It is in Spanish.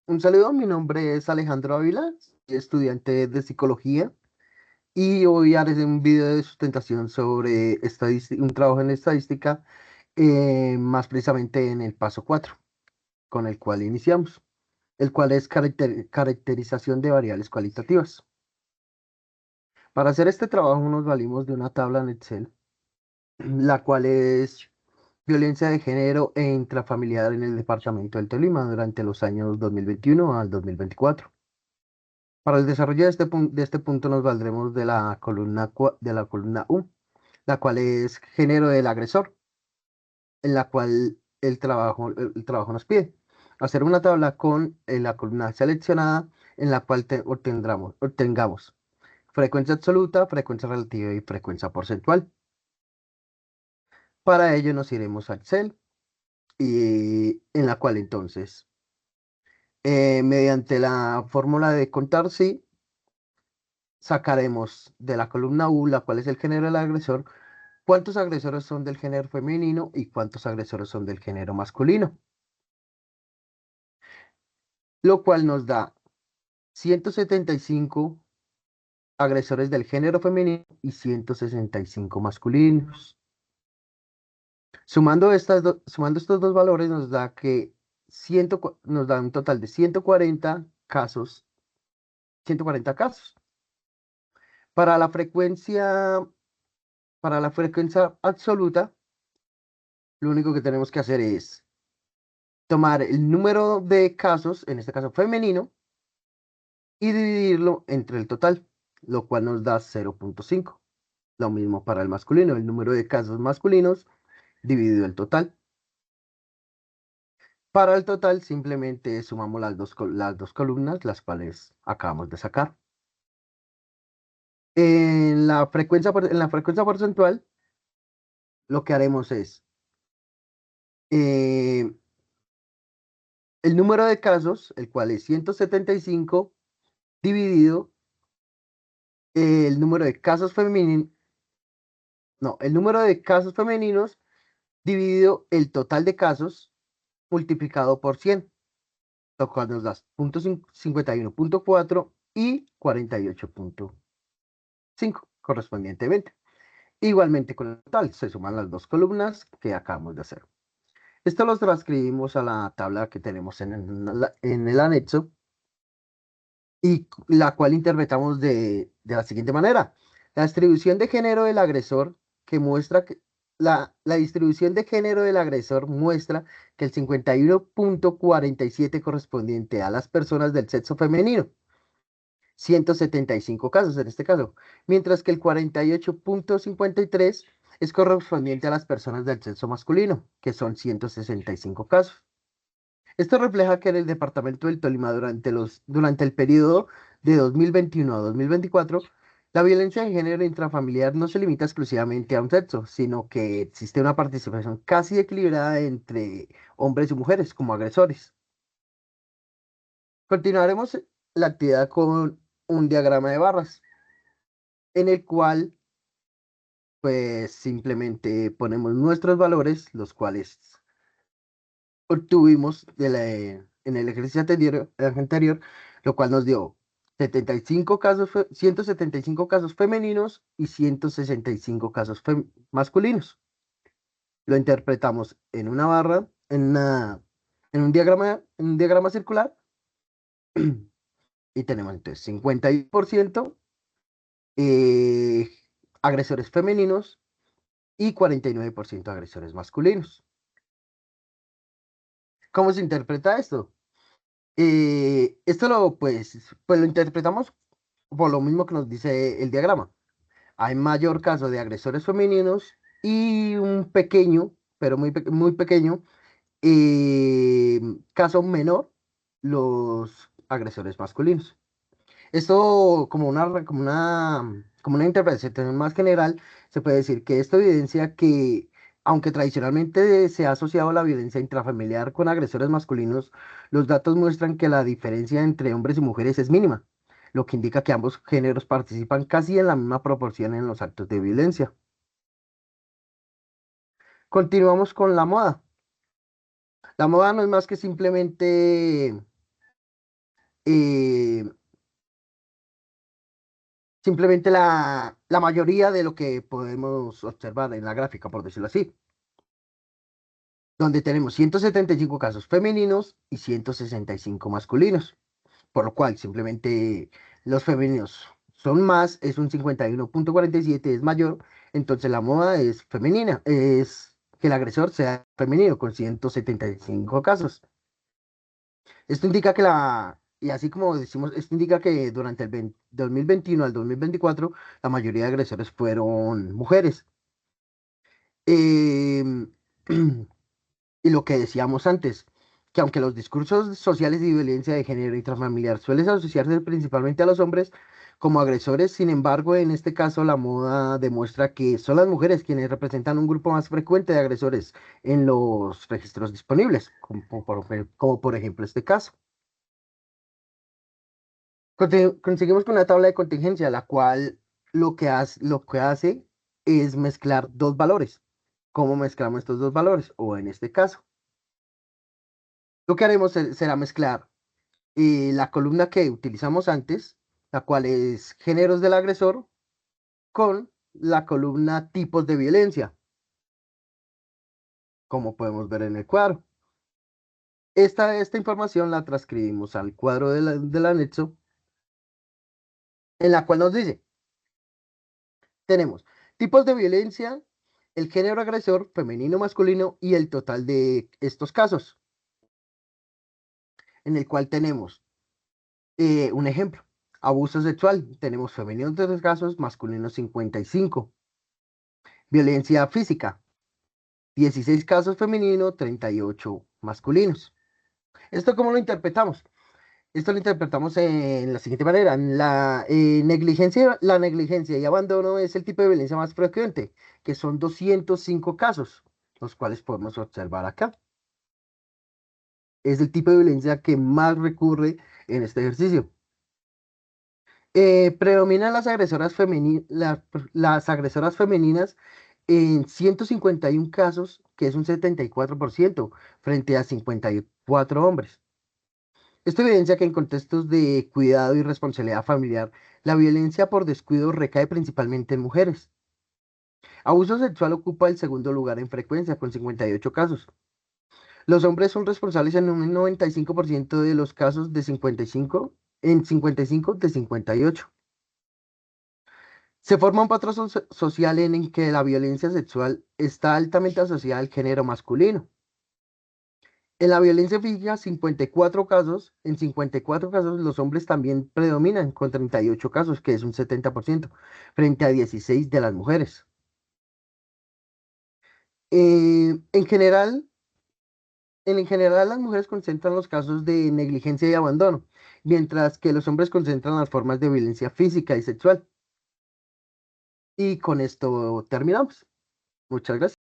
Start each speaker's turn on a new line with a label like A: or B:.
A: Un saludo, mi nombre es Alejandro Ávila, soy estudiante de psicología y hoy haré un video de sustentación sobre un trabajo en estadística, más precisamente en el paso 4 con el cual iniciamos, el cual es caracterización de variables cualitativas. Para hacer este trabajo nos valimos de una tabla en Excel, la cual es violencia de género e intrafamiliar en el departamento del Tolima durante los años 2021 al 2024. Para el desarrollo de este punto nos valdremos de la columna U, la cual es género del agresor, en la cual el trabajo nos pide hacer una tabla con la columna seleccionada, en la cual obtengamos frecuencia absoluta, frecuencia relativa y frecuencia porcentual. Para ello nos iremos a Excel y en la cual entonces, mediante la fórmula de contar sí, sacaremos de la columna U, la cual es el género del agresor, cuántos agresores son del género femenino y cuántos agresores son del género masculino, lo cual nos da 175 agresores del género femenino y 165 masculinos. Sumando estos dos valores nos da que nos da un total de 140 casos. Para la frecuencia, para la frecuencia absoluta, lo único que tenemos que hacer es tomar el número de casos, en este caso femenino, y dividirlo entre el total, lo cual nos da 0,5. Lo mismo para el masculino, el número de casos masculinos dividido el total. Para el total simplemente sumamos las dos columnas, las cuales acabamos de sacar. En la frecuencia porcentual, lo que haremos es eh, el número de casos, el cual es 175, dividido el número de casos femeninos, no, el número de casos femeninos dividido el total de casos multiplicado por 100, lo cual nos da 51,4 y 48,5 correspondientemente. Igualmente con el total, se suman las dos columnas que acabamos de hacer. Esto lo transcribimos a la tabla que tenemos en el anexo y la cual interpretamos de la siguiente manera. La distribución de género del agresor que muestra que la distribución de género del agresor muestra que el 51,47 correspondiente a las personas del sexo femenino, 175 casos en este caso, mientras que el 48,53 es correspondiente a las personas del sexo masculino, que son 165 casos. Esto refleja que en el departamento del Tolima durante el periodo de 2021 a 2024, la violencia de género intrafamiliar no se limita exclusivamente a un sexo, sino que existe una participación casi equilibrada entre hombres y mujeres como agresores. Continuaremos la actividad con un diagrama de barras, en el cual pues simplemente ponemos nuestros valores, los cuales obtuvimos en el ejercicio anterior, lo cual nos dio 175 casos femeninos y 165 casos masculinos. Lo interpretamos en una barra, en un diagrama circular, y tenemos entonces 51% eh, agresores femeninos y 49% agresores masculinos. ¿Cómo se interpreta esto? Pues lo interpretamos por lo mismo que nos dice el diagrama. Hay mayor caso de agresores femeninos y un pequeño, pero muy pequeño, eh, caso menor, los agresores masculinos. Esto como una interpretación más general, se puede decir que esto evidencia que, aunque tradicionalmente se ha asociado la violencia intrafamiliar con agresores masculinos, los datos muestran que la diferencia entre hombres y mujeres es mínima, lo que indica que ambos géneros participan casi en la misma proporción en los actos de violencia. Continuamos con la moda. La moda no es más que simplemente eh, simplemente la mayoría de lo que podemos observar en la gráfica, por decirlo así, donde tenemos 175 casos femeninos y 165 masculinos, por lo cual simplemente los femeninos son más, es un 51,47, es mayor, entonces la moda es femenina, es que el agresor sea femenino con 175 casos. Esto indica que y así como decimos, esto indica que durante el 2021 al 2024 la mayoría de agresores fueron mujeres. Em, y lo que decíamos antes, que aunque los discursos sociales de violencia de género intrafamiliar suelen asociarse principalmente a los hombres como agresores, sin embargo, en este caso la moda demuestra que son las mujeres quienes representan un grupo más frecuente de agresores en los registros disponibles, como por ejemplo este caso. Conseguimos con una tabla de contingencia, la cual lo que hace es mezclar dos valores. ¿Cómo mezclamos estos dos valores? O en este caso, lo que haremos será mezclar la columna que utilizamos antes, la cual es géneros del agresor, con la columna tipos de violencia, como podemos ver en el cuadro. Esta información la transcribimos al cuadro del anexo, en la cual nos dice, tenemos tipos de violencia, el género agresor, femenino, masculino y el total de estos casos, en el cual tenemos un ejemplo. Abuso sexual, tenemos femenino 3 casos, masculino 55. Violencia física, 16 casos femenino, 38 masculinos. ¿Esto cómo lo interpretamos? Esto lo interpretamos en la siguiente manera. La negligencia y abandono es el tipo de violencia más frecuente, que son 205 casos, los cuales podemos observar acá. Es el tipo de violencia que más recurre en este ejercicio. Predominan las agresoras femeninas en 151 casos, que es un 74%, frente a 54 hombres. Esto evidencia que en contextos de cuidado y responsabilidad familiar, la violencia por descuido recae principalmente en mujeres. Abuso sexual ocupa el segundo lugar en frecuencia, con 58 casos. Los hombres son responsables en un 95% de los casos de 55 de 58. Se forma un patrón social en el que la violencia sexual está altamente asociada al género masculino. En la violencia física, 54 casos, en 54 casos los hombres también predominan con 38 casos, que es un 70%, frente a 16 de las mujeres. En general, las mujeres concentran los casos de negligencia y abandono, mientras que los hombres concentran las formas de violencia física y sexual. Y con esto terminamos. Muchas gracias.